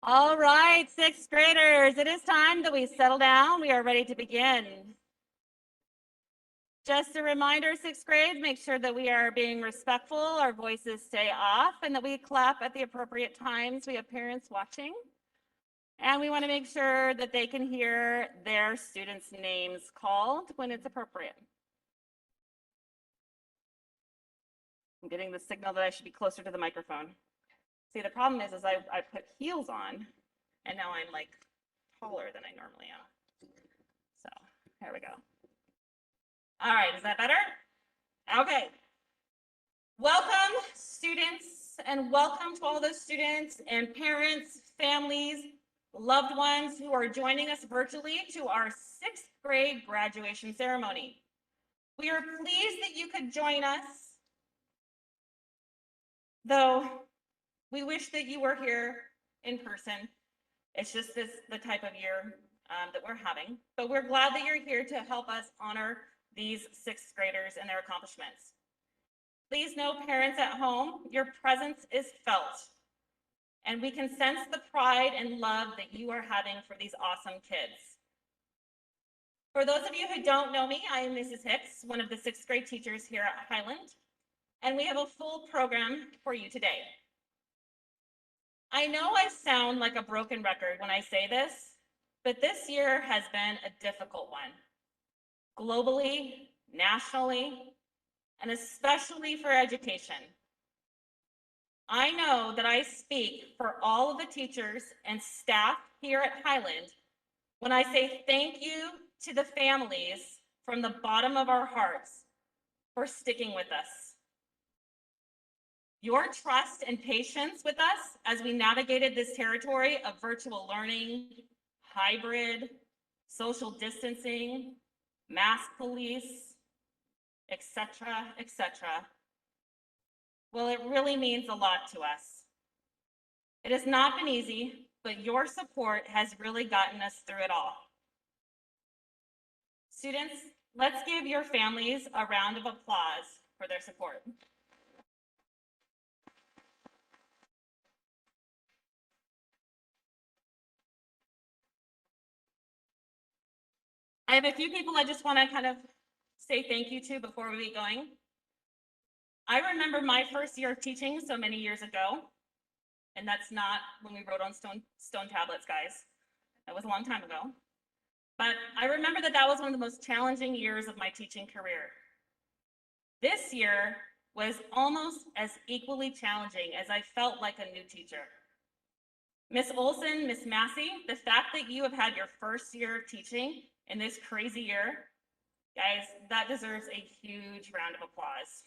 All right, sixth graders, it is time that we settle down. We are ready to begin. Just a reminder, sixth grade, make sure that we are being respectful, our voices stay off, and that we clap at the appropriate times. We have parents watching. And we want to make sure that they can hear their students' names called when it's appropriate. I'm getting the signal that I should be closer to the microphone. See, the problem is I put heels on, and now I'm like taller than I normally am. So here we go. All right, is that better? Okay. Welcome, students, and welcome to all those students and parents, families, loved ones who are joining us virtually to our sixth grade graduation ceremony. We are pleased that you could join us, though we wish that you were here in person. It's just the type of year that we're having, but we're glad that you're here to help us honor these sixth graders and their accomplishments. Please know, parents at home, your presence is felt, and we can sense the pride and love that you are having for these awesome kids. For those of you who don't know me, I am Mrs. Hicks, one of the sixth grade teachers here at Highland, and we have a full program for you today. I know I sound like a broken record when I say this, but this year has been a difficult one. Globally, nationally, and especially for education. I know that I speak for all of the teachers and staff here at Highland when I say thank you to the families from the bottom of our hearts for sticking with us. Your trust and patience with us as we navigated this territory of virtual learning, hybrid, social distancing, mask police, etc., etc. Well, it really means a lot to us. It has not been easy, but your support has really gotten us through it all. Students, let's give your families a round of applause for their support. I have a few people I just want to kind of say thank you to before we get going. I remember my first year of teaching so many years ago, and that's not when we wrote on stone tablets, guys. That was a long time ago. But I remember that was one of the most challenging years of my teaching career. This year was almost as equally challenging as I felt like a new teacher. Miss Olson, Miss Massey, the fact that you have had your first year of teaching in this crazy year, guys, that deserves a huge round of applause.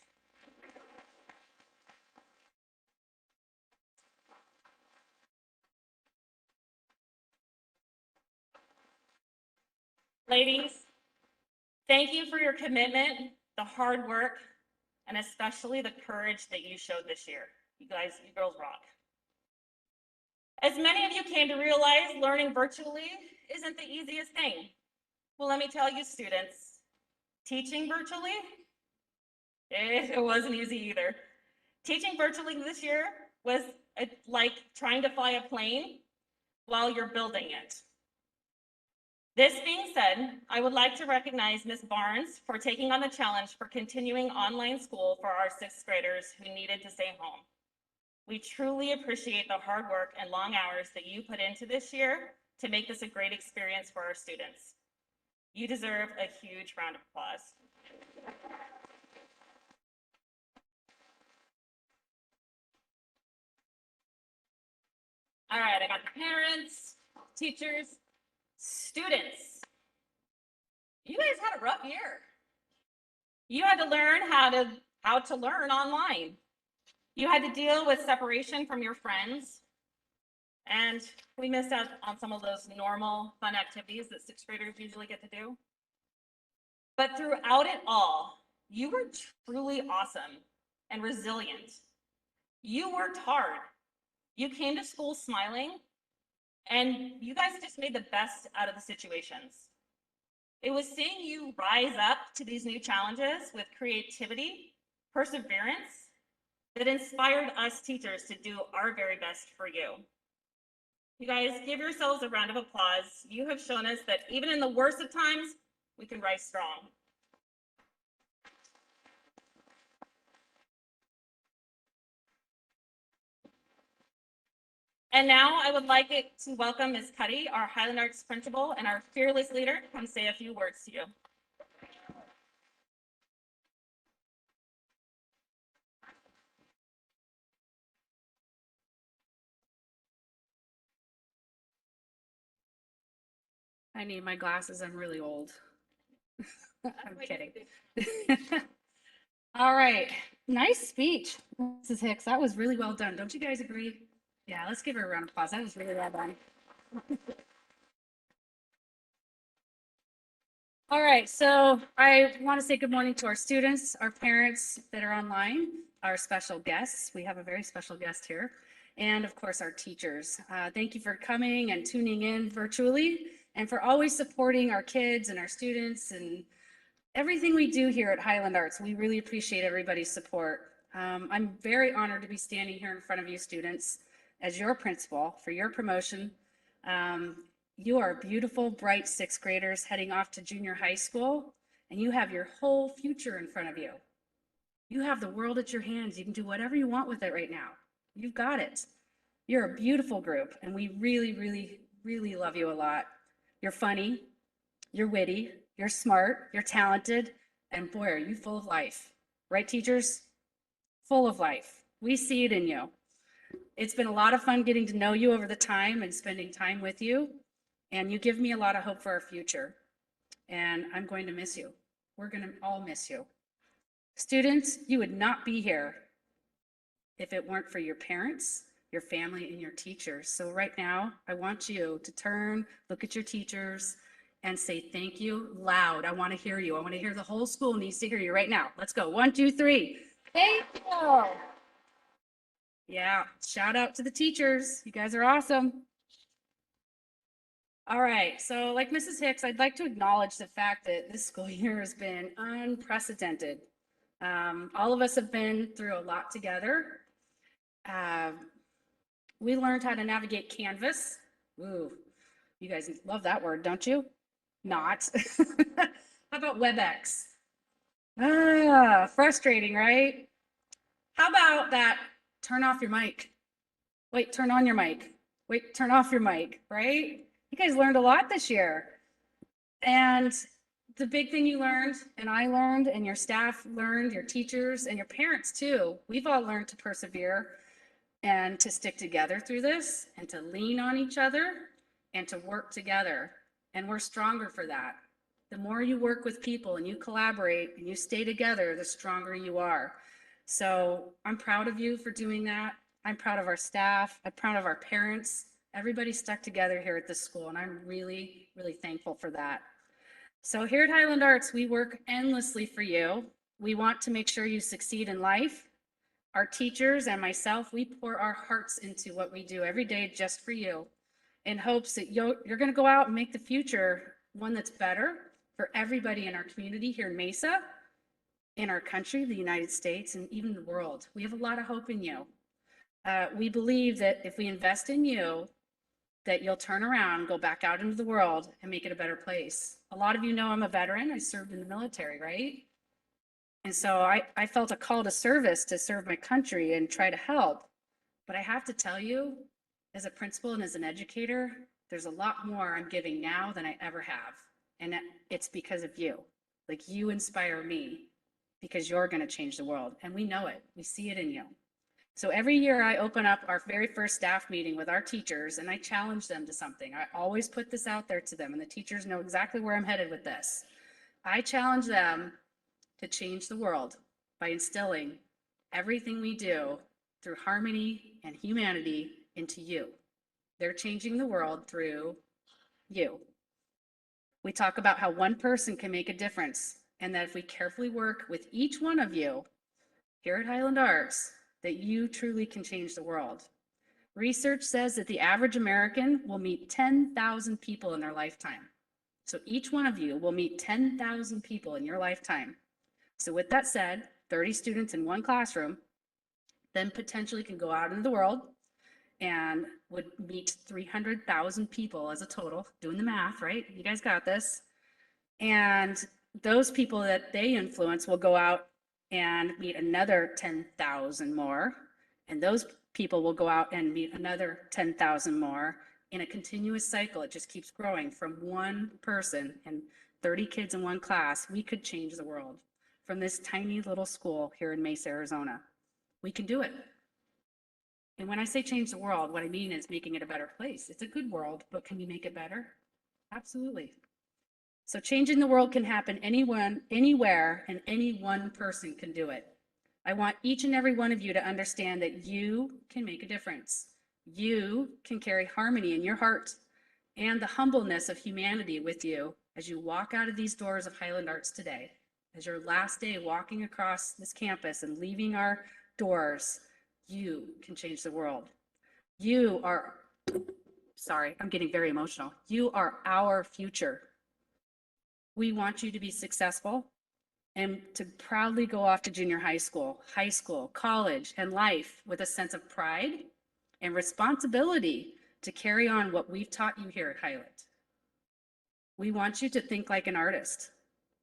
Ladies, thank you for your commitment, the hard work, and especially the courage that you showed this year. You guys, you girls rock. As many of you came to realize, learning virtually isn't the easiest thing. Well, let me tell you, students, teaching virtually, it wasn't easy either. Teaching virtually this year was like trying to fly a plane while you're building it. This being said, I would like to recognize Ms. Barnes for taking on the challenge for continuing online school for our sixth graders who needed to stay home. We truly appreciate the hard work and long hours that you put into this year to make this a great experience for our students. You deserve a huge round of applause. All right, I got the parents, teachers, students. You guys had a rough year. You had to learn how to learn online. You had to deal with separation from your friends. And we missed out on some of those normal fun activities that sixth graders usually get to do. But throughout it all, you were truly awesome and resilient. You worked hard. You came to school smiling, and you guys just made the best out of the situations. It was seeing you rise up to these new challenges with creativity, perseverance, that inspired us teachers to do our very best for you. You guys, give yourselves a round of applause. You have shown us that even in the worst of times, we can rise strong. And now I would like it to welcome Ms. Cuddy, our Highland Arts principal and our fearless leader, to come say a few words to you. I need my glasses. I'm really old. I'm kidding. All right. Nice speech, Mrs. Hicks. That was really well done. Don't you guys agree? Yeah, let's give her a round of applause. That was really well done. All right, so I want to say good morning to our students, our parents that are online, our special guests. We have a very special guest here, and of course, our teachers. Thank you for coming and tuning in virtually, and for always supporting our kids and our students and everything we do here at Highland Arts. We really appreciate everybody's support. I'm very honored to be standing here in front of you students as your principal for your promotion. You are beautiful, bright sixth graders heading off to junior high school, and you have your whole future in front of you. You have the world at your hands. You can do whatever you want with it right now. You've got it. You're a beautiful group, and we really, really, really love you a lot. You're funny, you're witty, you're smart, you're talented, and boy, are you full of life. Right, teachers? Full of life. We see it in you. It's been a lot of fun getting to know you over the time and spending time with you. And you give me a lot of hope for our future. And I'm going to miss you. We're going to all miss you. Students, you would not be here if it weren't for your parents, your family, and your teachers. So right now, I want you to turn, look at your teachers, and say thank you loud. I want to hear you. I want to hear the whole school needs to hear you right now. Let's go. 1, 2, 3. Thank you. Yeah, shout out to the teachers. You guys are awesome. All right, so like Mrs. Hicks, I'd like to acknowledge the fact that this school year has been unprecedented. All of us have been through a lot together. We learned how to navigate Canvas. Ooh, you guys love that word, don't you? Not. How about WebEx? Frustrating, right? How about that? Turn off your mic. Wait, turn on your mic. Wait, turn off your mic, right? You guys learned a lot this year. And the big thing you learned, and I learned, and your staff learned, your teachers and your parents too, we've all learned to persevere and to stick together through this and to lean on each other and to work together. And we're stronger for that. The more you work with people and you collaborate and you stay together, the stronger you are. So I'm proud of you for doing that. I'm proud of our staff. I'm proud of our parents. Everybody stuck together here at this school, and I'm really, really thankful for that. So here at Highland Arts, we work endlessly for you. We want to make sure you succeed in life. Our teachers and myself, we pour our hearts into what we do every day just for you, in hopes that you're going to go out and make the future one that's better for everybody in our community here in Mesa, in our country, the United States, and even the world. We have a lot of hope in you. We believe that if we invest in you, that you'll turn around, go back out into the world and make it a better place. A lot of you know I'm a veteran. I served in the military, right? And so I felt a call to service to serve my country and try to help. But I have to tell you, as a principal and as an educator, there's a lot more I'm giving now than I ever have. And it's because of you. Like, you inspire me because you're going to change the world. And we know it. We see it in you. So every year I open up our very first staff meeting with our teachers and I challenge them to something. I always put this out there to them, and the teachers know exactly where I'm headed with this. I challenge them to change the world by instilling everything we do through harmony and humanity into you. They're changing the world through you. We talk about how one person can make a difference, and that if we carefully work with each one of you here at Highland Arts, that you truly can change the world. Research says that the average American will meet 10,000 people in their lifetime. So each one of you will meet 10,000 people in your lifetime. So with that said, 30 students in one classroom then potentially can go out into the world and would meet 300,000 people as a total, doing the math, right? You guys got this. And those people that they influence will go out and meet another 10,000 more. And those people will go out and meet another 10,000 more in a continuous cycle. It just keeps growing from one person and 30 kids in one class. We could change the world from this tiny little school here in Mesa, Arizona. We can do it. And when I say change the world, what I mean is making it a better place. It's a good world, but can we make it better? Absolutely. So changing the world can happen anyone, anywhere, and any one person can do it. I want each and every one of you to understand that you can make a difference. You can carry harmony in your heart and the humbleness of humanity with you as you walk out of these doors of Highland Arts today, as your last day walking across this campus and leaving our doors. You can change the world. You are, sorry, I'm getting very emotional. You are our future. We want you to be successful and to proudly go off to junior high school, college, and life with a sense of pride and responsibility to carry on what we've taught you here at Highland. We want you to think like an artist.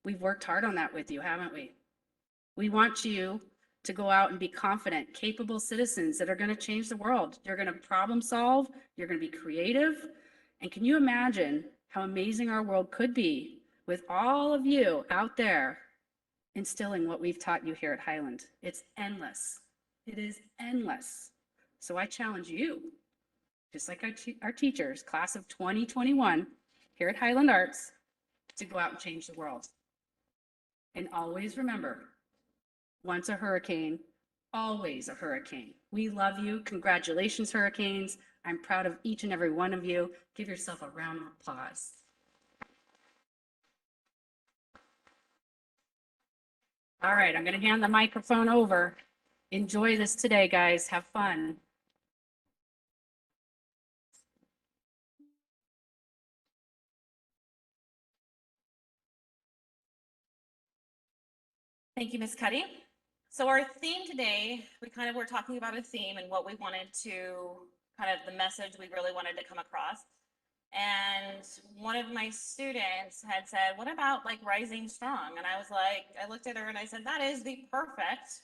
We've worked hard on that with you, haven't we? We want you to go out and be confident, capable citizens that are going to change the world. You're going to problem solve, you're going to be creative. And can you imagine how amazing our world could be with all of you out there instilling what we've taught you here at Highland? It's endless. It is endless. So I challenge you, just like our teachers, class of 2021 here at Highland Arts, to go out and change the world. And always remember, once a hurricane, always a hurricane. We love you. Congratulations, Hurricanes. I'm proud of each and every one of you. Give yourself a round of applause. All right, I'm going to hand the microphone over. Enjoy this today, guys. Have fun. Thank you, Ms. Cuddy. So our theme today, we were talking about a theme and what we wanted to, the message we really wanted to come across. And one of my students had said, what about like rising strong? And I was like, I looked at her and I said, that is the perfect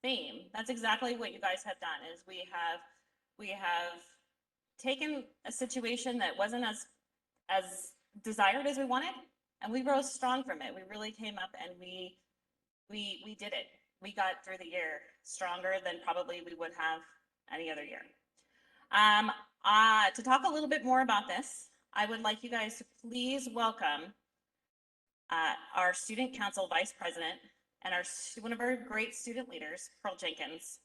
theme. That's exactly what you guys have done, is we have taken a situation that wasn't as desired as we wanted, and we rose strong from it. We really came up and we did it. We got through the year stronger than probably we would have any other year. To talk a little bit more about this, I would like you guys to please welcome our student council vice president and one of our great student leaders, Pearl Jenkins.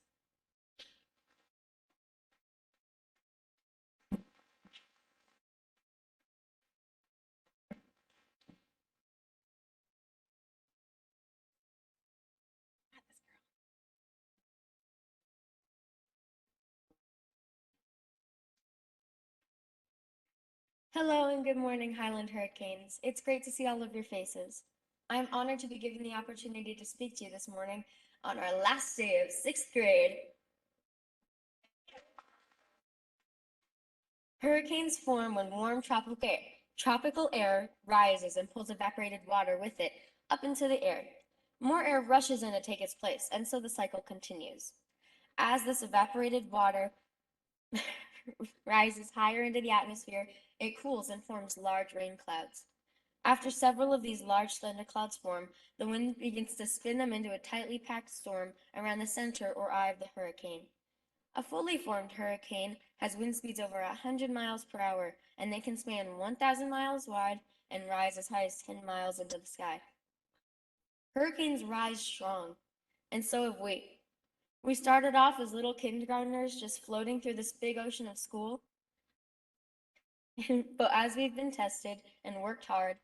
Hello and good morning, Highland Hurricanes. It's great to see all of your faces. I'm honored to be given the opportunity to speak to you this morning on our last day of 6th grade. Hurricanes form when warm tropical air rises and pulls evaporated water with it up into the air. More air rushes in to take its place, and so the cycle continues. As this evaporated water rises higher into the atmosphere, it cools and forms large rain clouds. After several of these large thunderclouds form, the wind begins to spin them into a tightly packed storm around the center or eye of the hurricane. A fully formed hurricane has wind speeds over 100 miles per hour, and they can span 1,000 miles wide and rise as high as 10 miles into the sky. Hurricanes rise strong, and so have we. We started off as little kindergartners just floating through this big ocean of school. But as we've been tested and worked hard,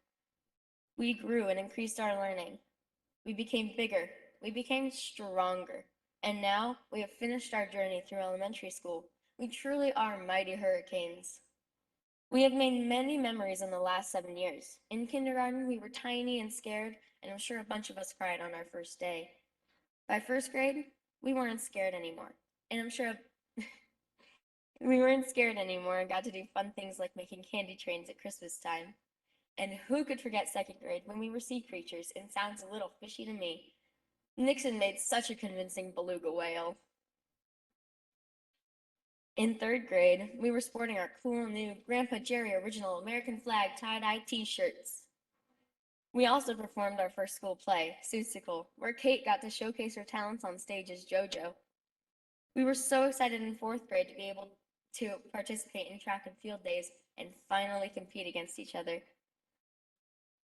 we grew and increased our learning. We became bigger, we became stronger, and now we have finished our journey through elementary school. We truly are mighty hurricanes. We have made many memories in the last 7 years. In kindergarten, we were tiny and scared, and I'm sure a bunch of us cried on our first day. By 1st grade, we weren't scared anymore, and I'm sure We weren't scared anymore and got to do fun things like making candy trains at Christmas time. And who could forget second grade when we were sea creatures and sounds a little fishy to me. Nixon made such a convincing beluga whale. In third grade, we were sporting our cool new Grandpa Jerry original American flag tie-dye t-shirts. We also performed our first school play, Seussical, where Kate got to showcase her talents on stage as JoJo. We were so excited in fourth grade to be able to participate in track and field days and finally compete against each other.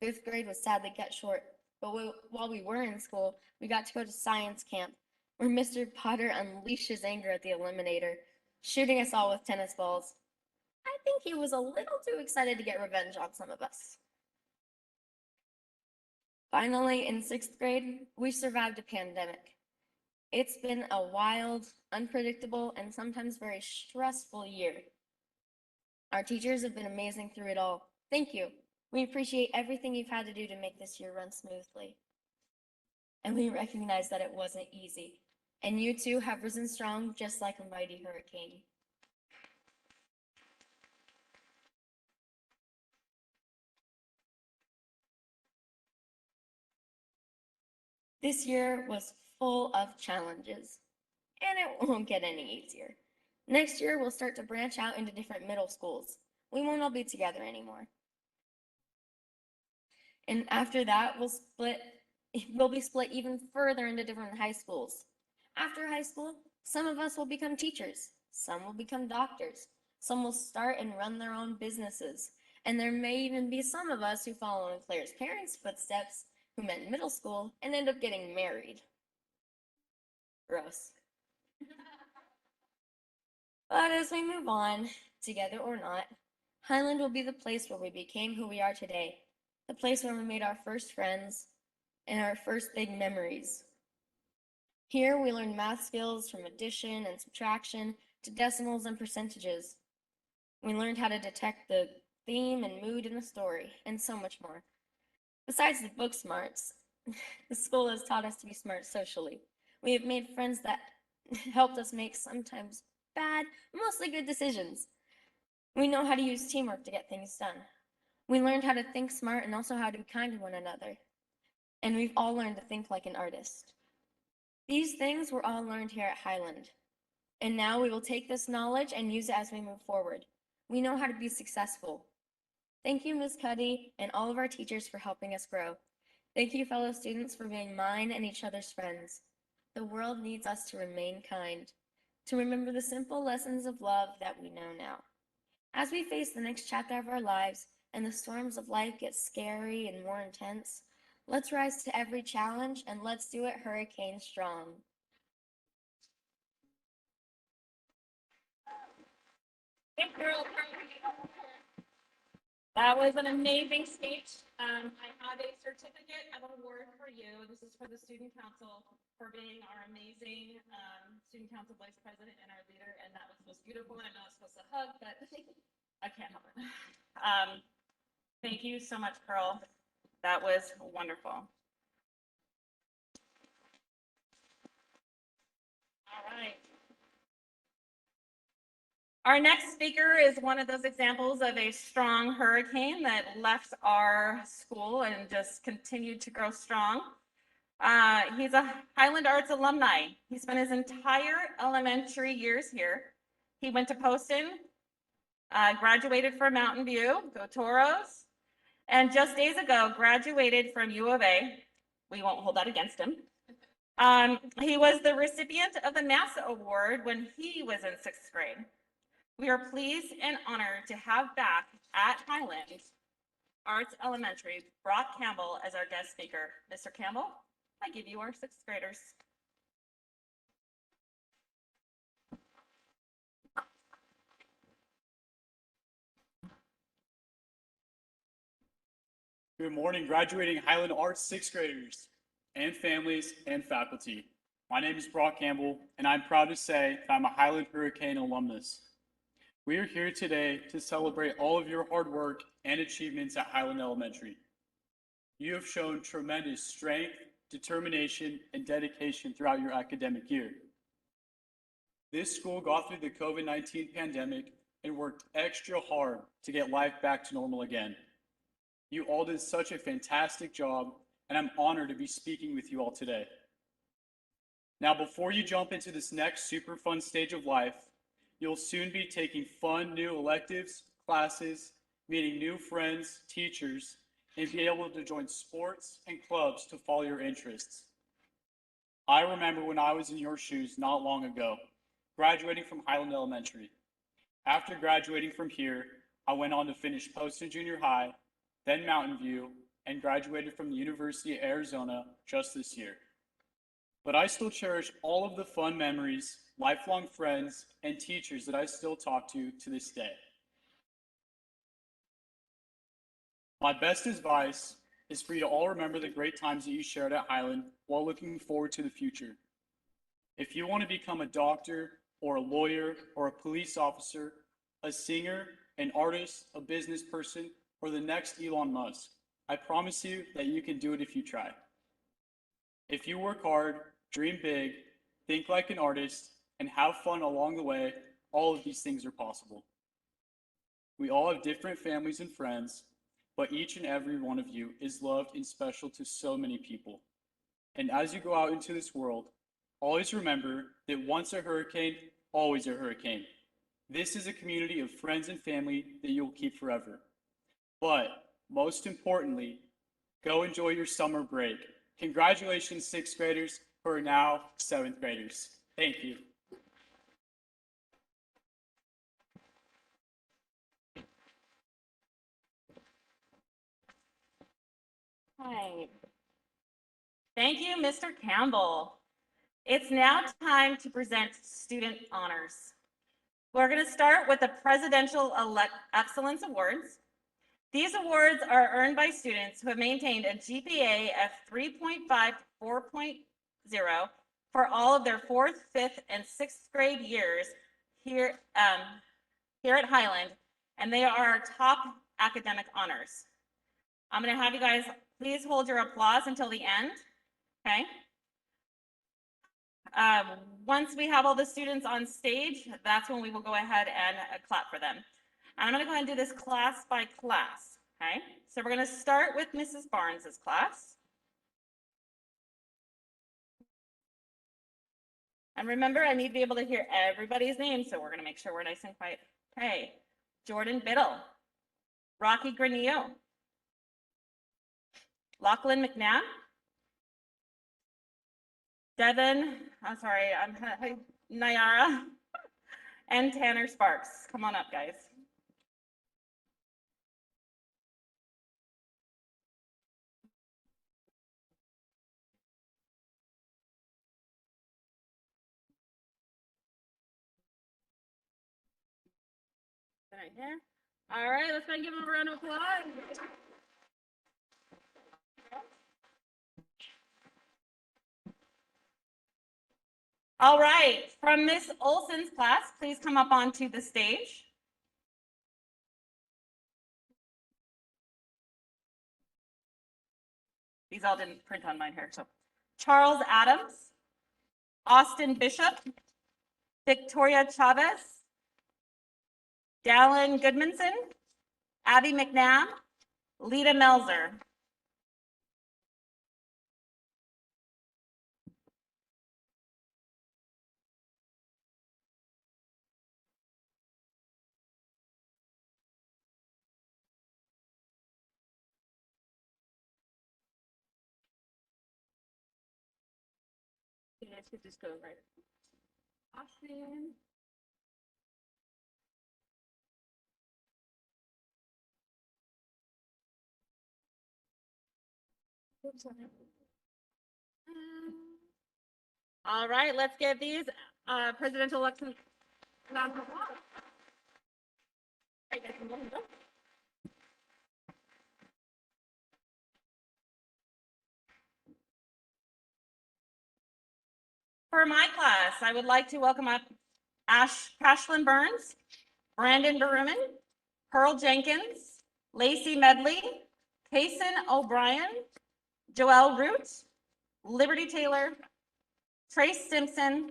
Fifth grade was sadly cut short, but while we were in school, we got to go to science camp, where Mr. Potter unleashed his anger at the Eliminator, shooting us all with tennis balls. I think he was a little too excited to get revenge on some of us. Finally, in sixth grade, we survived a pandemic. It's been a wild, unpredictable, and sometimes very stressful year. Our teachers have been amazing through it all. Thank you. We appreciate everything you've had to do to make this year run smoothly. And we recognize that it wasn't easy. And you too have risen strong just like a mighty hurricane. This year was full of challenges, and it won't get any easier. Next year, we'll start to branch out into different middle schools. We won't all be together anymore. And after that, we'll be split even further into different high schools. After high school, some of us will become teachers, some will become doctors, some will start and run their own businesses, and there may even be some of us who follow in Claire's parents' footsteps, who met in middle school and end up getting married. Gross. But as we move on, together or not, Highland will be the place where we became who we are today, the place where we made our first friends and our first big memories. Here we learned math skills from addition and subtraction to decimals and percentages. We learned how to detect the theme and mood in a story, and so much more. Besides the book smarts, the school has taught us to be smart socially. We have made friends that helped us make sometimes bad, mostly good decisions. We know how to use teamwork to get things done. We learned how to think smart and also how to be kind to one another. And we've all learned to think like an artist. These things were all learned here at Highland. And now we will take this knowledge and use it as we move forward. We know how to be successful. Thank you, Ms. Cuddy, and all of our teachers for helping us grow. Thank you, fellow students, for being mine and each other's friends. The world needs us to remain kind, to remember the simple lessons of love that we know now. As we face the next chapter of our lives and the storms of life get scary and more intense, let's rise to every challenge and let's do it hurricane strong. Hey, girl. That was an amazing speech. I have a certificate of award for you. This is for the student council for being our amazing student council vice president and our leader. And that was beautiful. And I'm not supposed to hug, but I can't help it. Thank you so much, Pearl. That was wonderful. All right. Our next speaker is one of those examples of a strong hurricane that left our school and just continued to grow strong. He's a Highland Arts alumni. He spent his entire elementary years here. He went to Poston, graduated from Mountain View, go Toros, and just days ago graduated from U of A. We won't hold that against him. He was the recipient of the NASA Award when he was in sixth grade. We are pleased and honored to have back at Highland Arts Elementary, Brock Campbell as our guest speaker. Mr. Campbell, I give you our sixth graders. Good morning, graduating Highland Arts sixth graders and families and faculty. My name is Brock Campbell, and I'm proud to say that I'm a Highland Hurricane alumnus. We are here today to celebrate all of your hard work and achievements at Highland Elementary. You have shown tremendous strength, determination, and dedication throughout your academic year. This school got through the COVID-19 pandemic and worked extra hard to get life back to normal again. You all did such a fantastic job, and I'm honored to be speaking with you all today. Now, before you jump into this next super fun stage of life, you'll soon be taking fun new electives, classes, meeting new friends, teachers, and be able to join sports and clubs to follow your interests. I remember when I was in your shoes not long ago, graduating from Highland Elementary. After graduating from here, I went on to finish Poston Junior High, then Mountain View, and graduated from the University of Arizona just this year. But I still cherish all of the fun memories, lifelong friends, and teachers that I still talk to this day. My best advice is for you to all remember the great times that you shared at Highland while looking forward to the future. If you want to become a doctor or a lawyer or a police officer, a singer, an artist, a business person, or the next Elon Musk, I promise you that you can do it if you try. If you work hard, dream big, think like an artist, and have fun along the way, all of these things are possible. We all have different families and friends, but each and every one of you is loved and special to so many people. And as you go out into this world, always remember that once a hurricane, always a hurricane. This is a community of friends and family that you will keep forever. But most importantly, go enjoy your summer break. Congratulations, sixth graders who are now seventh graders. Thank you. Hi. Thank you, Mr. Campbell. It's now time to present student honors. We're going to start with the Presidential Excellence Awards. These awards are earned by students who have maintained a GPA of 3.5 to 4.0 for all of their 4th, 5th, and 6th grade years here at Highland, and they are our top academic honors. I'm going to have you guys please hold your applause until the end, okay? Once we have all the students on stage, that's when we will go ahead and clap for them. And I'm going to go ahead and do this class by class, okay? So we're going to start with Mrs. Barnes's class. And remember, I need to be able to hear everybody's name, so we're going to make sure we're nice and quiet. Okay, Jordan Biddle, Rocky Granillo, Lachlan McNabb, Devin, Nayara, and Tanner Sparks. Come on up, guys. Right here. All right, let's go and give them a round of applause. All right, from Miss Olson's class, please come up onto the stage. These all didn't print on mine here, so. Charles Adams, Austin Bishop, Victoria Chavez, Dallin Goodmanson, Abby McNabb, Lita Melzer. You guys could just go right. Austin. All right, let's give these presidential elections. For my class, I would like to welcome up Ashlyn Burns, Brandon Berumen, Pearl Jenkins, Lacey Medley, Kaysen O'Brien, Joelle Root, Liberty Taylor, Trace Simpson,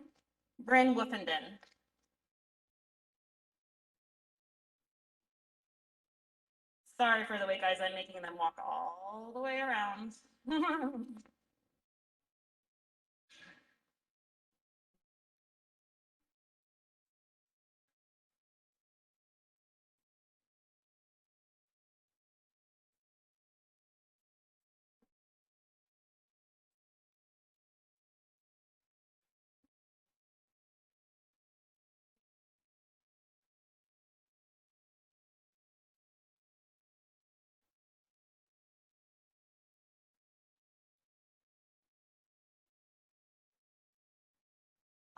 Bryn Woofenden. Sorry for the wait, guys. I'm making them walk all the way around.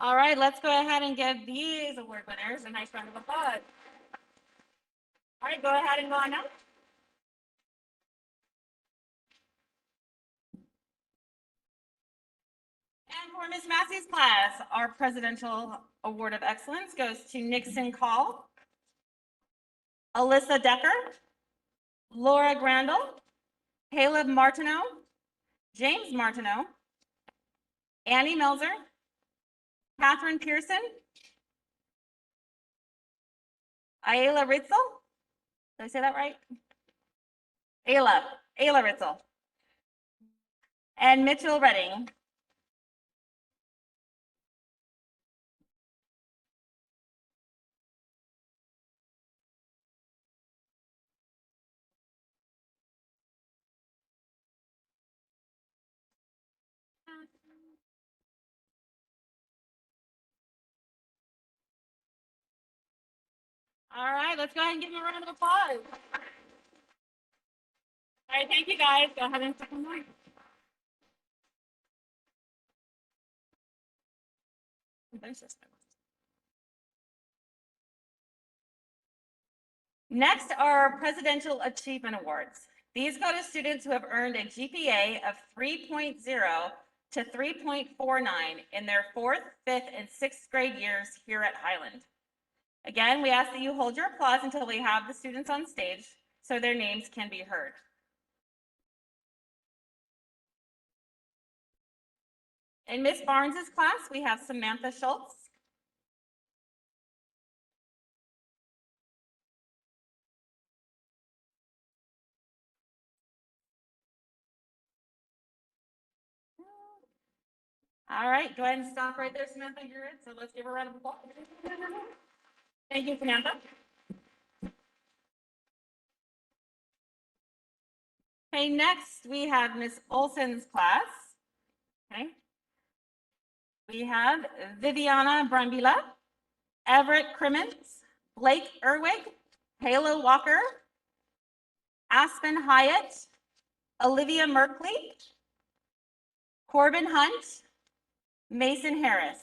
All right, let's go ahead and give these award winners a nice round of applause. All right, go ahead and go on up. And for Ms. Massey's class, our Presidential Award of Excellence goes to Nixon Call, Alyssa Decker, Laura Grandel, Caleb Martineau, James Martineau, Annie Melzer, Catherine Pearson, Ayla Ritzel. Did I say that right? Ayla Ritzel. And Mitchell Redding. All right, let's go ahead and give them a round of applause. All right, thank you guys. Go ahead and take them away. Next are Presidential Achievement Awards. These go to students who have earned a GPA of 3.0 to 3.49 in their 4th, 5th, and 6th grade years here at Highland. Again, we ask that you hold your applause until we have the students on stage so their names can be heard. In Ms. Barnes's class, we have Samantha Schultz, all right, go ahead and stop right there, Samantha. You're it. So let's give her a round of applause. Thank you, Samantha. Okay, next we have Miss Olson's class. Okay. We have Viviana Brambila, Everett Crimmins, Blake Erwig, Halo Walker, Aspen Hyatt, Olivia Merkley, Corbin Hunt, Mason Harris.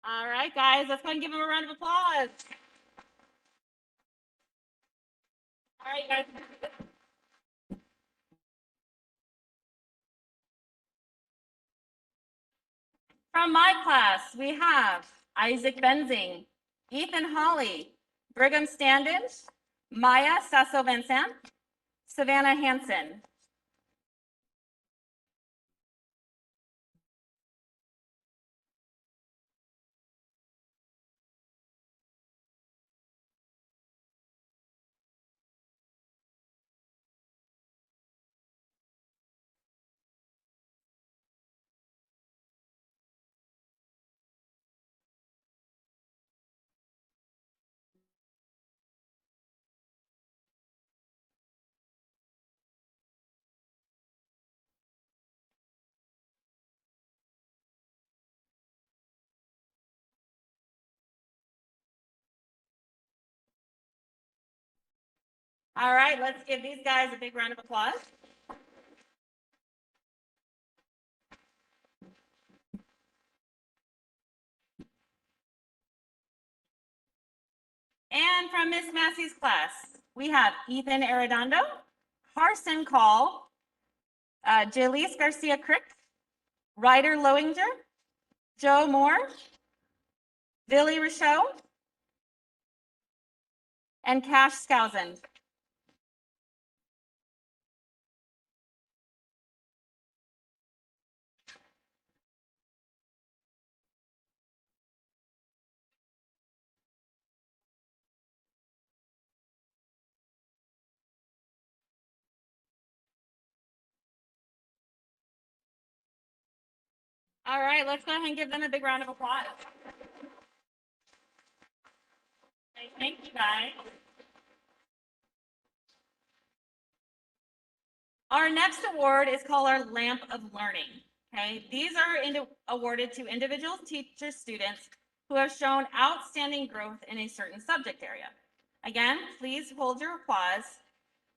All right, guys, let's go and give them a round of applause. All right, guys. From my class, we have Isaac Benzing, Ethan Hawley, Brigham Standen, Maya Sasso-Vincent, Savannah Hansen. All right, let's give these guys a big round of applause. And from Miss Massey's class, we have Ethan Arredondo, Harson Call, Jalise Garcia Crick, Ryder Lowinger, Joe Moore, Billy Rochelle, and Cash Skousen. All right, let's go ahead and give them a big round of applause. Okay, thank you, guys. Our next award is called our Lamp of Learning. Okay, these are awarded to individual teacher students who have shown outstanding growth in a certain subject area. Again, please hold your applause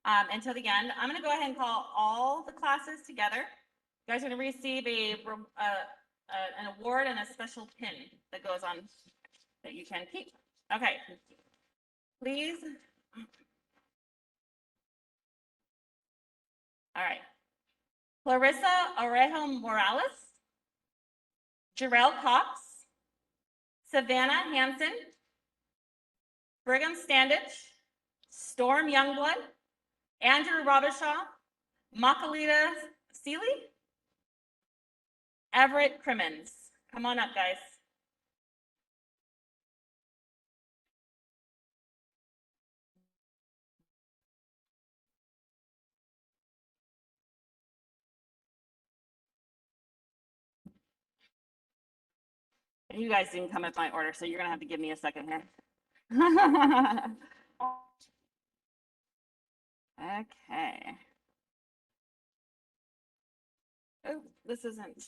until the end. I'm going to go ahead and call all the classes together. You guys are going to receive an award and a special pin that goes on that you can keep. Okay, please. All right. Clarissa Orejo Morales, Jarrell Cox, Savannah Hansen, Brigham Standich, Storm Youngblood, Andrew Robershaw, Makalita Seeley, Everett Crimmins. Come on up, guys. You guys didn't come at my order, so you're gonna have to give me a second here. Okay. Oh, this isn't.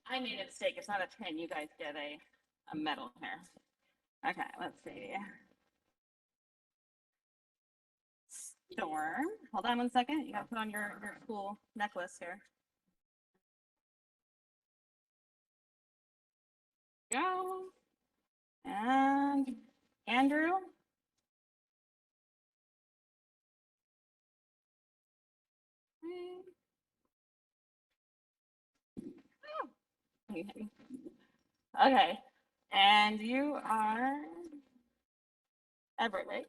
I made a mistake. It's not a pin. You guys get a medal here. Okay, let's see. Storm. Hold on one second. You gotta put on your cool necklace here. Go. And Andrew. Okay. And you are Everett, right?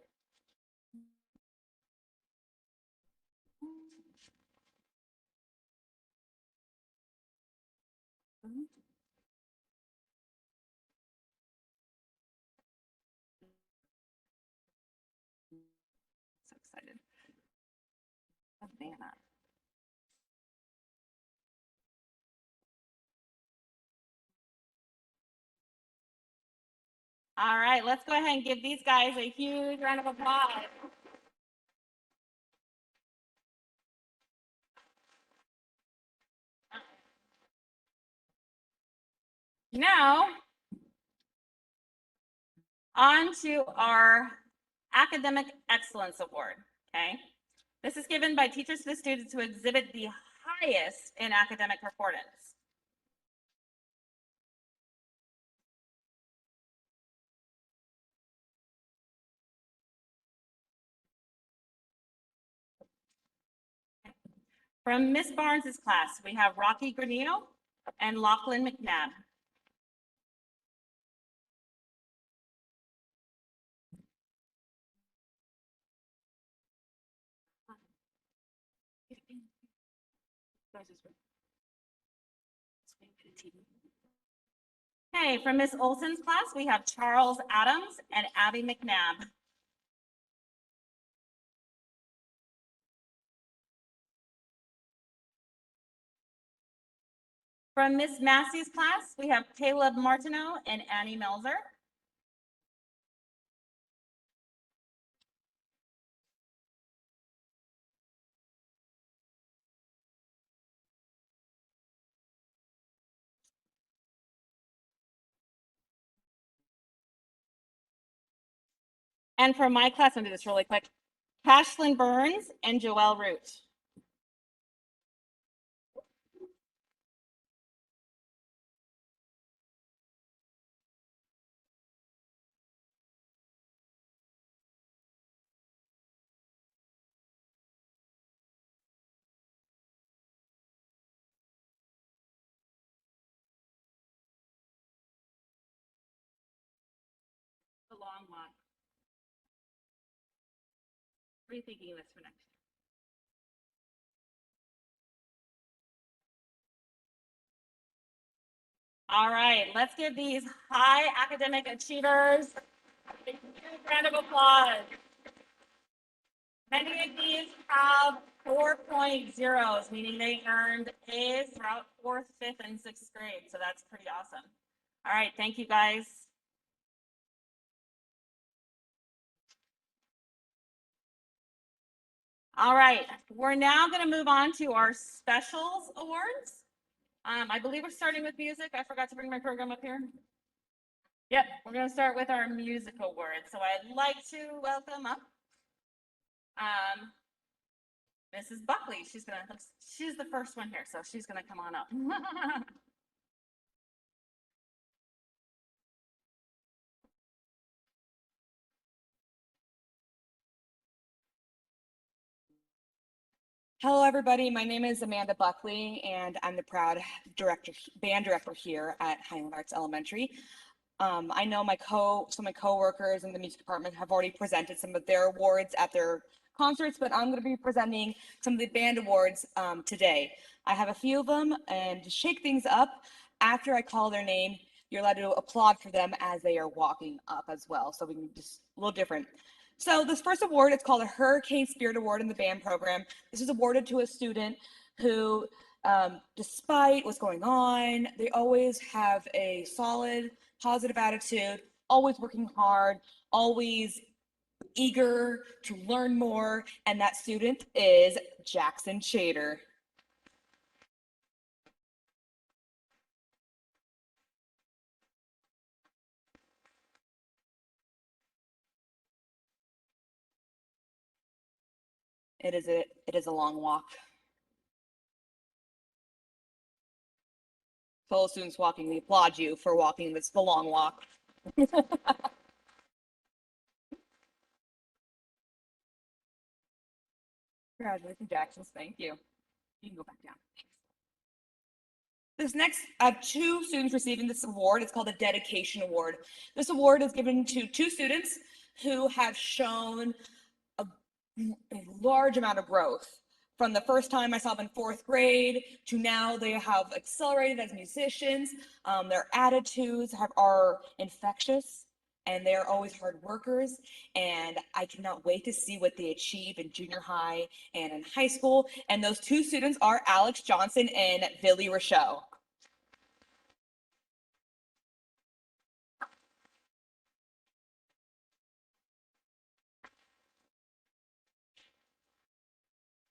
So excited. Savannah. All right, let's go ahead and give these guys a huge round of applause. Now, on to our Academic Excellence Award, okay? This is given by teachers to the students who exhibit the highest in academic performance. From Miss Barnes's class, we have Rocky Granillo and Lachlan McNabb. Okay, from Miss Olson's class, we have Charles Adams and Abby McNabb. From Miss Massey's class, we have Caleb Martineau and Annie Melzer. And from my class, I'm gonna do this really quick. Cashlyn Burns and Joelle Root. The long walk. Rethinking this for next year. All right, let's give these high academic achievers a huge round of applause. Many of these have 4.0s, meaning they earned A's throughout fourth, fifth, and sixth grade. So that's pretty awesome. All right, thank you guys. All right, we're now going to move on to our specials awards. I believe we're starting with music. I forgot to bring my program up here. Yep, we're going to start with our music awards. So I'd like to welcome up Mrs. Buckley. She's the first one here, so she's gonna come on up. Hello, everybody. My name is Amanda Buckley, and I'm the proud band director here at Highland Arts Elementary. I know some of my coworkers in the music department have already presented some of their awards at their concerts, but I'm going to be presenting some of the band awards today. I have a few of them, and to shake things up, after I call their name, you're allowed to applaud for them as they are walking up as well. So we can just a little different. So this first award, it's called a Hurricane Spirit Award in the band program. This is awarded to a student who, despite what's going on, they always have a solid, positive attitude, always working hard, always eager to learn more, and that student is Jackson Chater. It is a long walk. Fellow students walking, we applaud you for walking the long walk. Congratulations, Jacksons. Thank you. You can go back down. This next, I have two students receiving this award. It's called a Dedication Award. This award is given to two students who have shown a large amount of growth. From the first time I saw them in fourth grade to now they have accelerated as musicians. Their attitudes are infectious, and they're always hard workers. And I cannot wait to see what they achieve in junior high and in high school. And those two students are Alex Johnson and Billy Rochelle.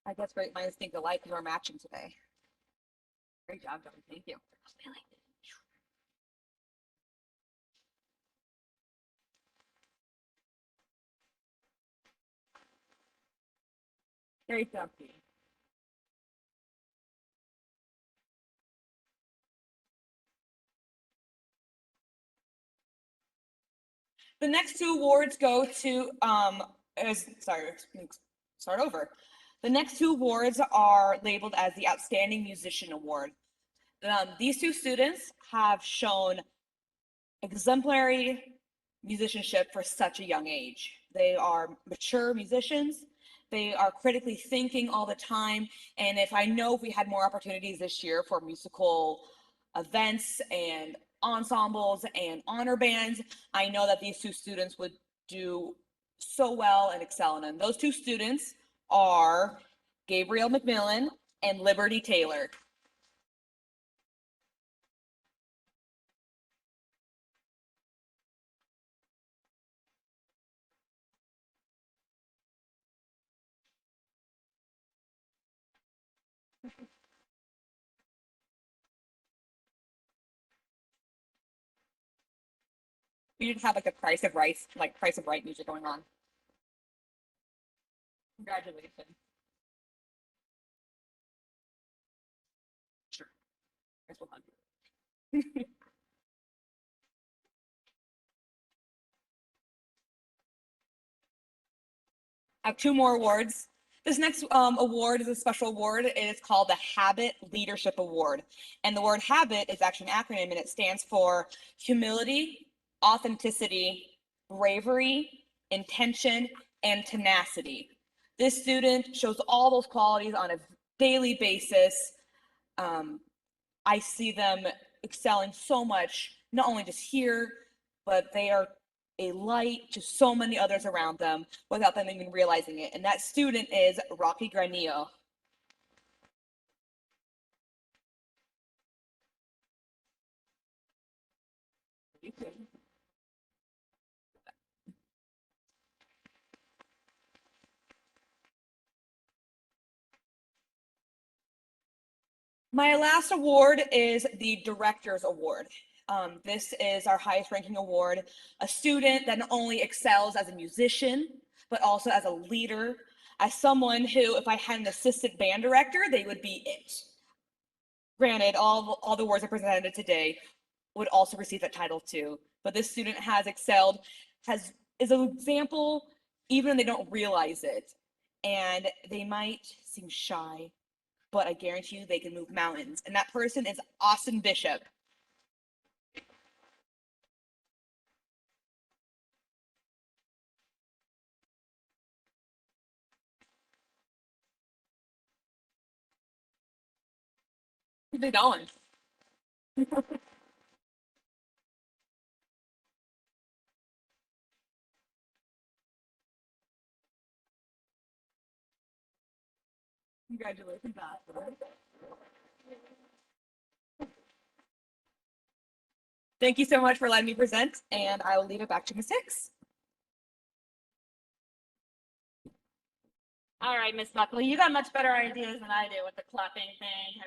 I guess great minds think alike because we're matching today. Great job, John. Thank you. Billy. Great job, Billy. The next two awards go to, start over. The next two awards are labeled as the Outstanding Musician Award. These two students have shown exemplary musicianship for such a young age. They are mature musicians. They are critically thinking all the time. And if we had more opportunities this year for musical events and ensembles and honor bands, I know that these two students would do so well and excel in them. Those two students are Gabrielle McMillan and Liberty Taylor. We didn't have like a Price of Right music going on. Congratulations. Sure. Guess we'll hug you. I have two more awards. This next award is a special award. It is called the Habit Leadership Award. And the word habit is actually an acronym, and it stands for humility, authenticity, bravery, intention, and tenacity. This student shows all those qualities on a daily basis. I see them excelling so much, not only just here, but they are a light to so many others around them without them even realizing it. And that student is Rocky Granillo. My last award is the Director's Award. This is our highest ranking award, a student that not only excels as a musician, but also as a leader, as someone who, if I had an assistant band director, they would be it. Granted, all the awards I presented today would also receive that title too, but this student has excelled, is an example, even when they don't realize it. And they might seem shy, but I guarantee you they can move mountains. And that person is Austin Bishop. Keep it going. Congratulations, Austin. Thank you so much for letting me present, and I will leave it back to Ms. Hicks. All right, Miss Buckley, you got much better ideas than I do with the clapping thing.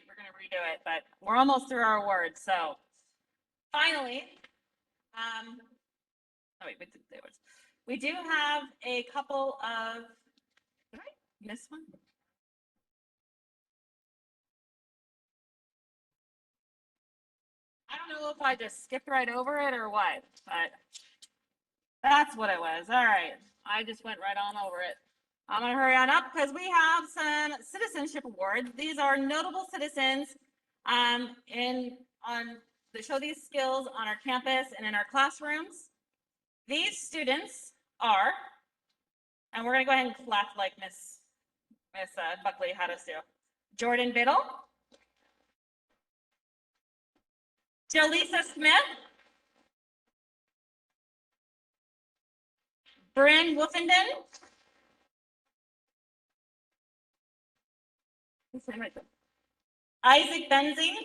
We're gonna redo it, but we're almost through our awards. So finally, oh wait, we do have a couple of. Did I miss one? I don't know if I just skipped right over it or what, but that's what it was. All right, I just went right on over it. I'm gonna hurry on up because we have some citizenship awards. These are notable citizens that show these skills on our campus and in our classrooms. These students are, and we're gonna go ahead and clap like Miss Buckley had us do. Jordan Biddle, Jaleesa Smith, Bryn Wolfenden, Isaac Benzing,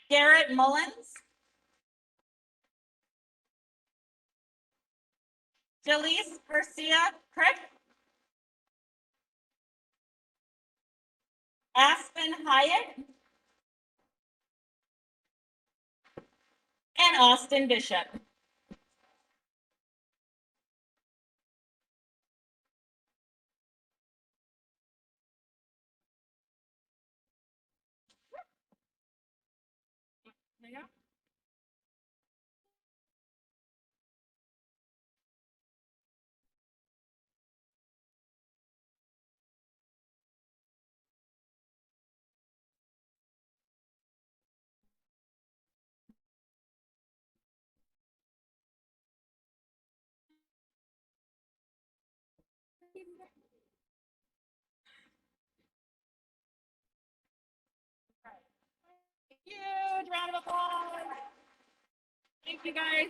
Garrett Mullins, Jaleese Garcia Crick, Aspen Hyatt, and Austin Bishop. There you go. Huge round of applause. Thank you guys.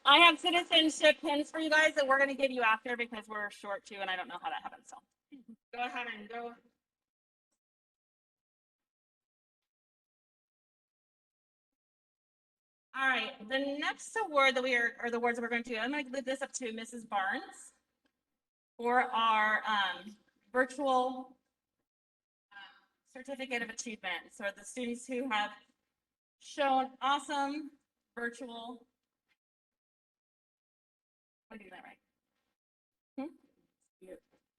I have citizenship pins for you guys that we're going to give you after because we're short too, and I don't know how that happened. So go ahead and go. All right, the next award that or the awards that we're going to, I'm going to leave this up to Mrs. Barnes for our virtual certificate of achievement. So the students who have shown awesome virtual I do that right?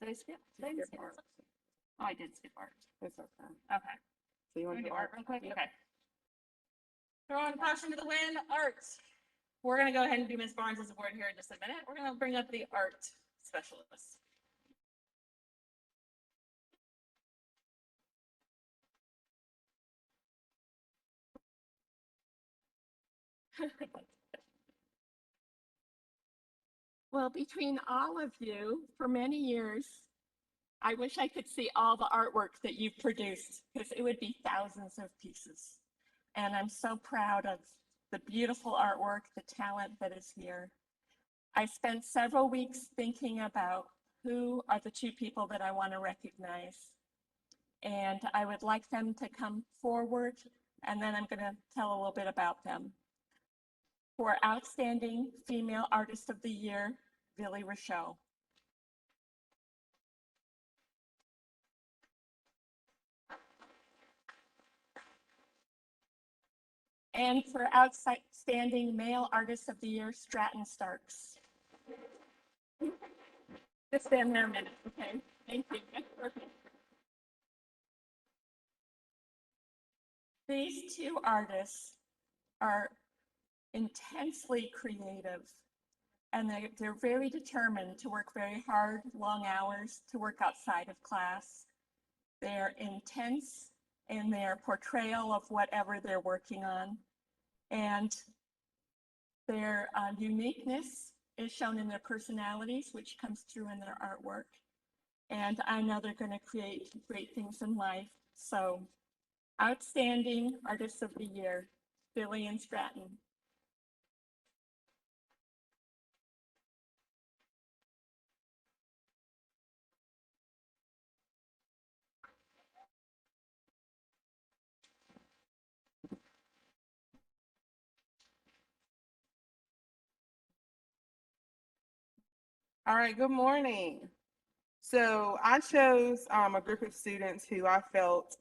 Did I skip? Did I skip? Oh, I did skip art. It's okay. Okay. So you Want want to to do do art art? real quick? Yep. Okay. Throwing caution to the wind, art. We're gonna go ahead and do Ms. Barnes' award here in just a minute. We're gonna bring up the art specialist. Well, between all of you, for many years, I wish I could see all the artwork that you've produced because it would be thousands of pieces. And I'm so proud of the beautiful artwork, the talent that is here. I spent several weeks thinking about who are the two people that I want to recognize. And I would like them to come forward, and then I'm going to tell a little bit about them. For Outstanding Female Artist of the Year, Billy Rochelle. And for Outstanding Male Artist of the Year, Stratton Starks. Just stand there a minute, okay? Thank you. Perfect. These two artists are intensely creative, and they're very determined to work very hard, long hours, to work outside of class. They're intense in their portrayal of whatever they're working on, and their uniqueness is shown in their personalities, which comes through in their artwork. And I know they're going to create great things in life. So, Outstanding Artists of the Year, Billy and Stratton. All right, good morning. So I chose a group of students who I felt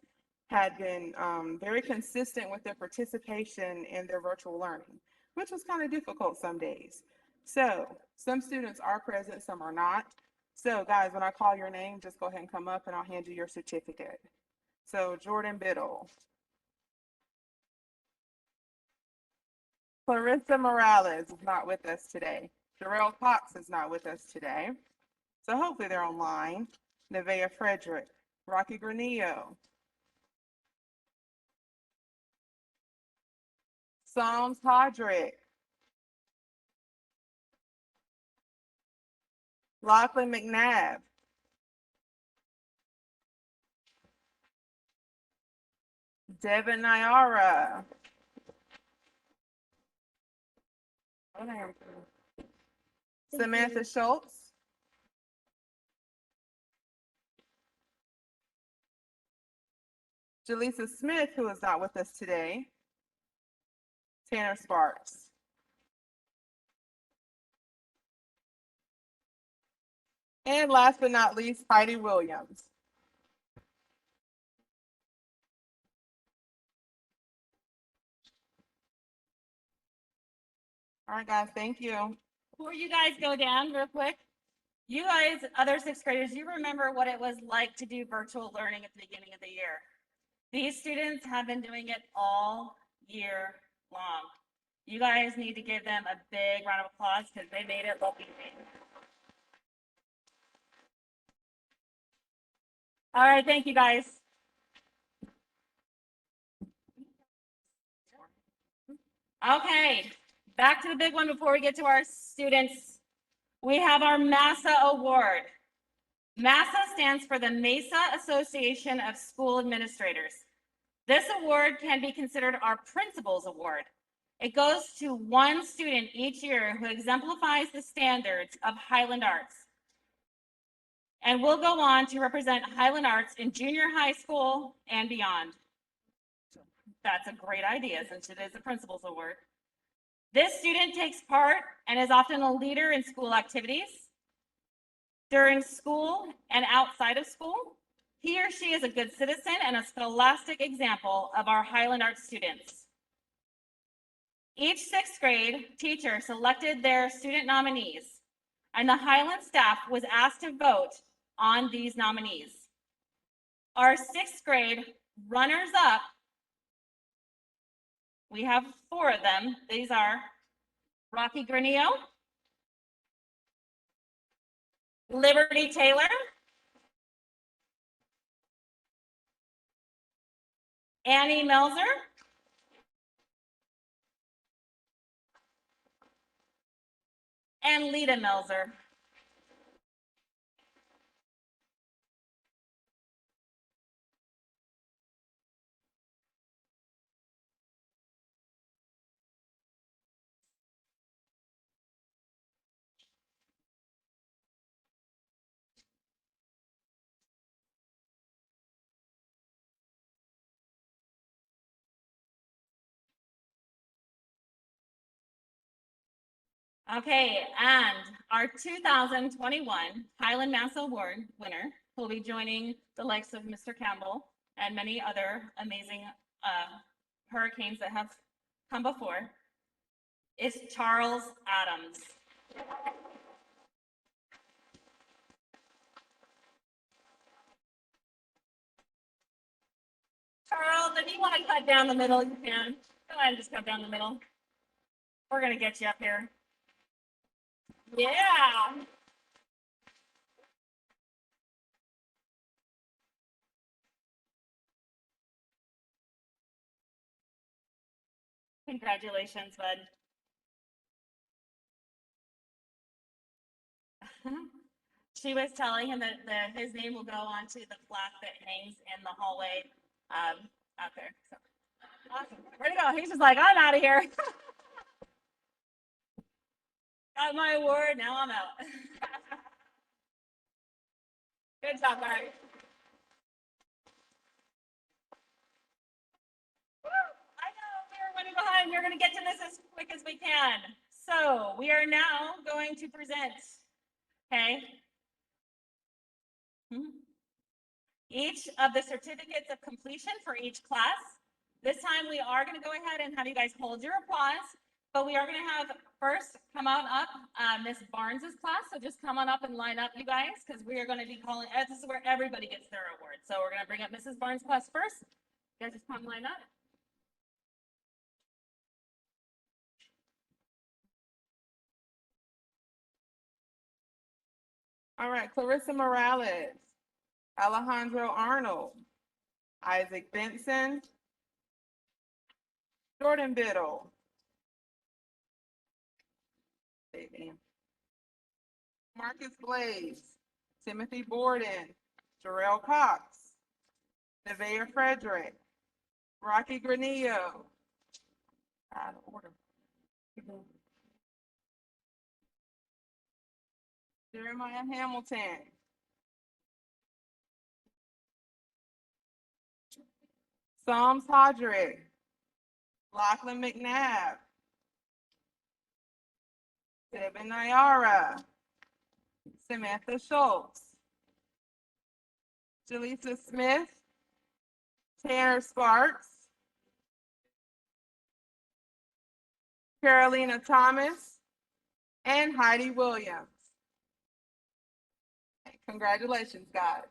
had been very consistent with their participation in their virtual learning, which was kind of difficult some days. So some students are present, some are not. So guys, when I call your name, just go ahead and come up and I'll hand you your certificate. So Jordan Biddle. Clarissa Morales is not with us today. Jarrell Cox is not with us today. So hopefully they're online. Nevaeh Frederick, Rocky Granillo, Psalms Hodrick, Lachlan McNabb, Devin Nyara, Samantha Schultz, Jaleesa Smith, who is not with us today, Tanner Sparks. And last but not least, Heidi Williams. All right, guys, thank you. Before you guys go down real quick, you guys, other sixth graders, you remember what it was like to do virtual learning at the beginning of the year. These students have been doing it all year long. You guys need to give them a big round of applause because they made it look easy. All right, thank you guys. Okay, back to the big one before we get to our students. We have our Mesa Award. Mesa stands for the Mesa Association of School Administrators. This award can be considered our Principals Award. It goes to one student each year who exemplifies the standards of Highland Arts and will go on to represent Highland Arts in junior high school and beyond. That's a great idea since it is a Principals Award. This student takes part and is often a leader in school activities. During school and outside of school, he or she is a good citizen and a scholastic example of our Highland Arts students. Each sixth grade teacher selected their student nominees. and the Highland staff was asked to vote on these nominees. Our sixth grade runners-up, we have 4 of them. These are Rocky Granillo, Liberty Taylor, Annie Melzer, and Lita Melzer. Okay, and our 2021 Highland Massa Award winner, who will be joining the likes of Mr. Campbell and many other amazing hurricanes that have come before, is Charles Adams. Charles, if you want to cut down the middle, you can. Go ahead and just cut down the middle. We're going to get you up here. Yeah. Congratulations, bud. She was telling him that his name will go onto the plaque that hangs in the hallway out there. So, awesome. Where'd he go? He's just like, I'm out of here. Got my award. Now I'm out. Good job, Barry. I know we're running behind. We're going to get to this as quick as we can. So we are now going to present, okay, each of the certificates of completion for each class. This time we are going to go ahead and have you guys hold your applause, but we are going to have first come on up Miss Barnes's class. So just come on up and line up, you guys, because we are going to be calling, this is where everybody gets their award. So we're going to bring up Mrs. Barnes' class first. You guys just come line up. All right, Clarissa Morales, Alejandro Arnold, Isaac Benson, Jordan Biddle, Marcus Blaze, Timothy Borden, Jarrell Cox, Nevaeh Frederick, Rocky Granillo. Out of order. Jeremiah Hamilton, Psalms Hodrick, Lachlan McNabb, Devin Nyara, Samantha Schultz, Jaleesa Smith, Tanner Sparks, Carolina Thomas, and Heidi Williams. Congratulations, guys.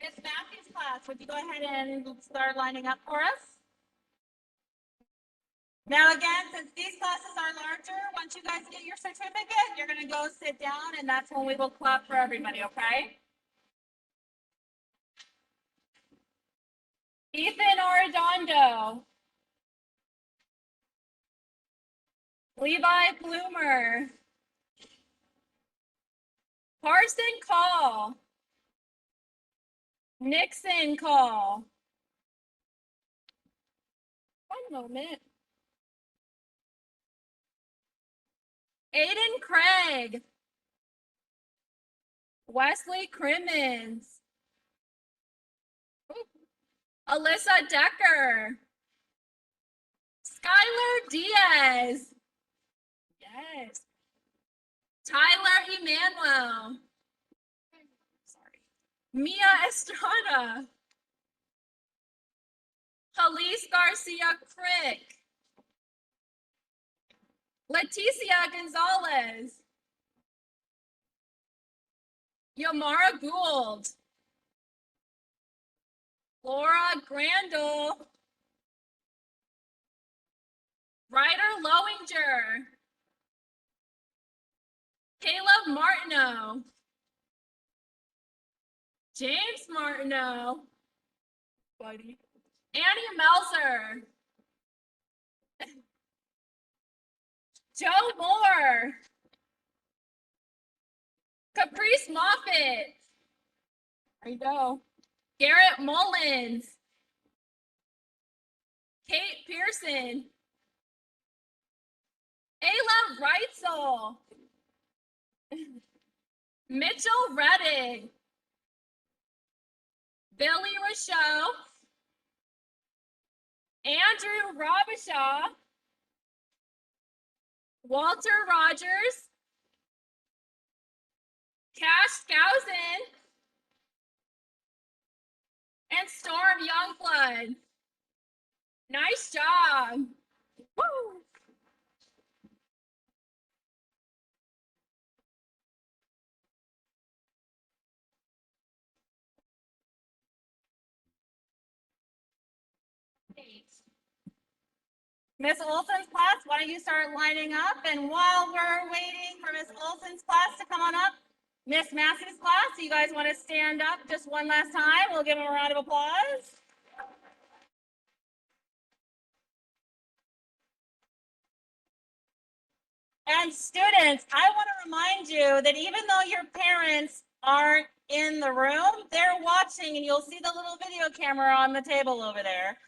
Miss Matthews' class, would you go ahead and start lining up for us? Now again, since these classes are larger, once you guys get your certificate, you're gonna go sit down and that's when we will clap for everybody, okay? Ethan Arredondo. Levi Bloomer. Carson Call. Nixon Call. One moment. Aiden Craig. Wesley Crimmins. Alyssa Decker. Skylar Diaz. Yes. Tyler Emanuel. Mia Estrada. Jalise Garcia Crick. Leticia Gonzalez. Yamara Gould. Laura Grandel. Ryder Lowinger. Caleb Martineau. James Martineau. Buddy. Annie Melzer. Joe Moore. Caprice Moffitt. I know. Garrett Mullins. Kate Pearson. Ayla Reitzel. Mitchell Redding. Billy Rochelle. Andrew Robishaw. Walter Rogers. Cash Skousen. And Storm Youngblood. Nice job. Woo! Miss Olson's class, why don't you start lining up? And while we're waiting for Miss Olson's class to come on up, Miss Massey's class, you guys want to stand up just one last time? We'll give them a round of applause. And students, I want to remind you that even though your parents aren't in the room, they're watching, and you'll see the little video camera on the table over there.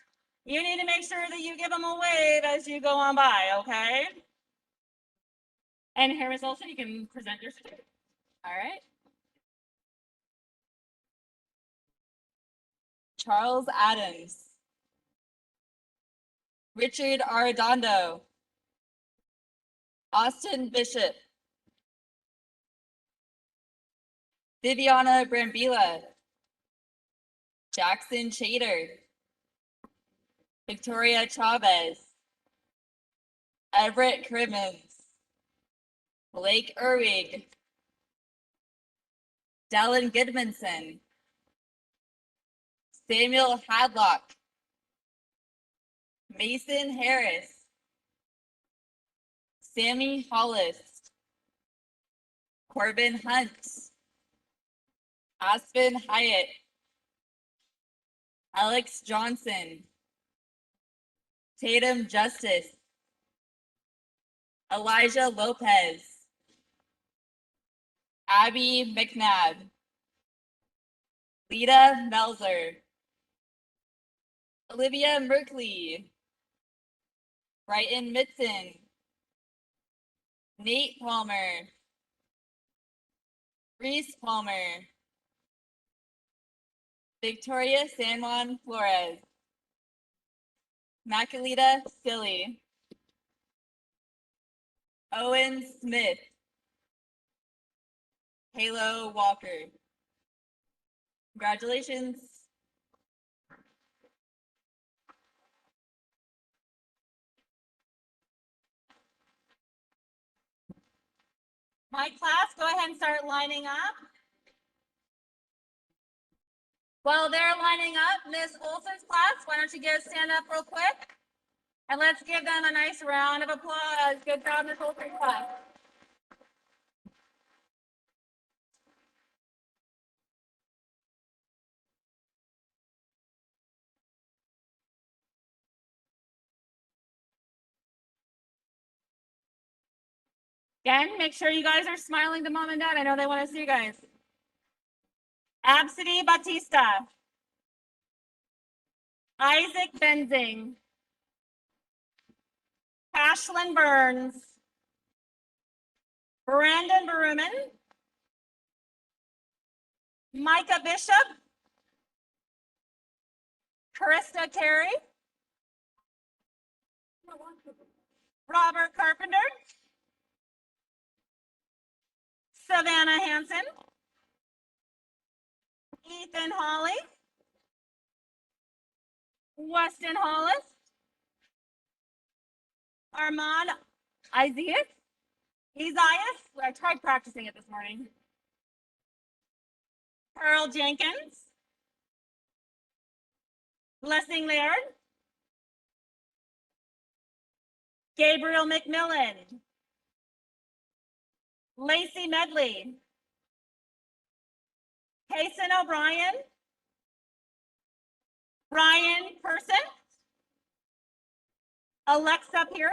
You need to make sure that you give them a wave as you go on by, okay? And here, Ms. Olson, you can present your certificate. All right. Charles Adams. Richard Arredondo. Austin Bishop. Viviana Brambila. Jackson Chater. Victoria Chavez. Everett Crimmins. Blake Erwig. Dallin Goodmanson. Samuel Hadlock. Mason Harris. Sammy Hollis. Corbin Hunt. Aspen Hyatt. Alex Johnson. Tatum Justice. Elijah Lopez. Abby McNabb. Lita Melzer. Olivia Merkley. Brighton Mitson. Nate Palmer. Reese Palmer. Victoria San Juan Flores. Maculita Silly. Owen Smith. Halo Walker. Congratulations. My class, go ahead and start lining up. While they're lining up, Miss Olson's class, why don't you guys stand up real quick? And let's give them a nice round of applause. Good job, Miss Olson's class. Again, make sure you guys are smiling to mom and dad. I know they want to see you guys. Absidy Batista. Isaac Benzing. Ashlyn Burns. Brandon Baruman. Micah Bishop. Krista Carey. Robert Carpenter. Savannah Hanson. Ethan Holly, Weston Hollis, Armand Isaias, I tried practicing it this morning. Pearl Jenkins, Blessing Laird, Gabriel McMillan, Lacey Medley, Kason O'Brien, Brian Person, Alexa Pierce,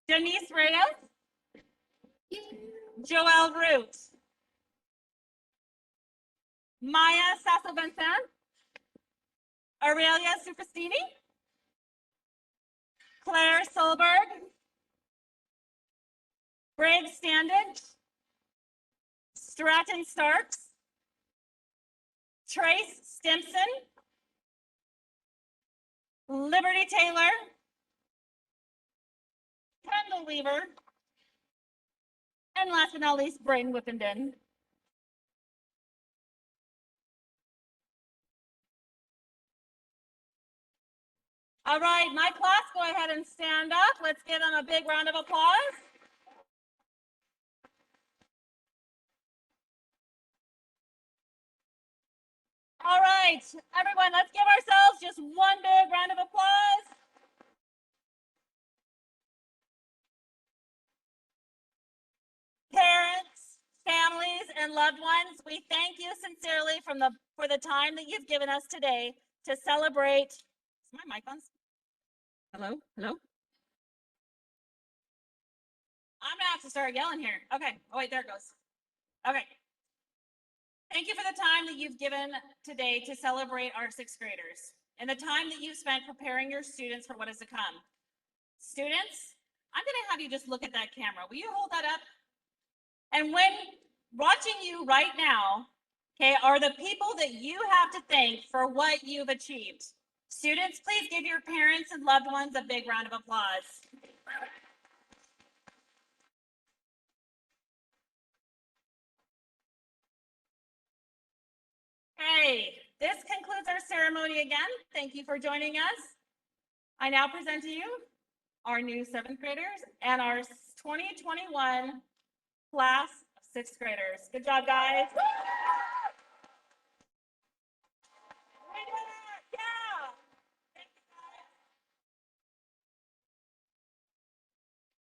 Denise Reyes, Joelle Root, Maya Sasso Vincent, Aurelia Superstini, Claire Solberg, Greg Standage, Stratton Starks, Trace Stimson, Liberty Taylor, Kendall Weaver, and last but not least, Braden Whippenden. All right, my class, go ahead and stand up. Let's give them a big round of applause. All right, everyone, let's give ourselves just one big round of applause. Parents, families, and loved ones, we thank you sincerely for the time that you've given us today to celebrate. Is my mic on? Hello? Hello? I'm gonna have to start yelling here. Okay. Oh wait, there it goes. Okay. Thank you for the time that you've given today to celebrate our sixth graders and the time that you've spent preparing your students for what is to come. Students, I'm gonna have you just look at that camera. Will you hold that up? And when watching you right now, okay, are the people that you have to thank for what you've achieved. Students, please give your parents and loved ones a big round of applause. Hey, this concludes our ceremony again. Thank you for joining us. I now present to you our new seventh graders and our 2021 class of sixth graders. Good job, guys.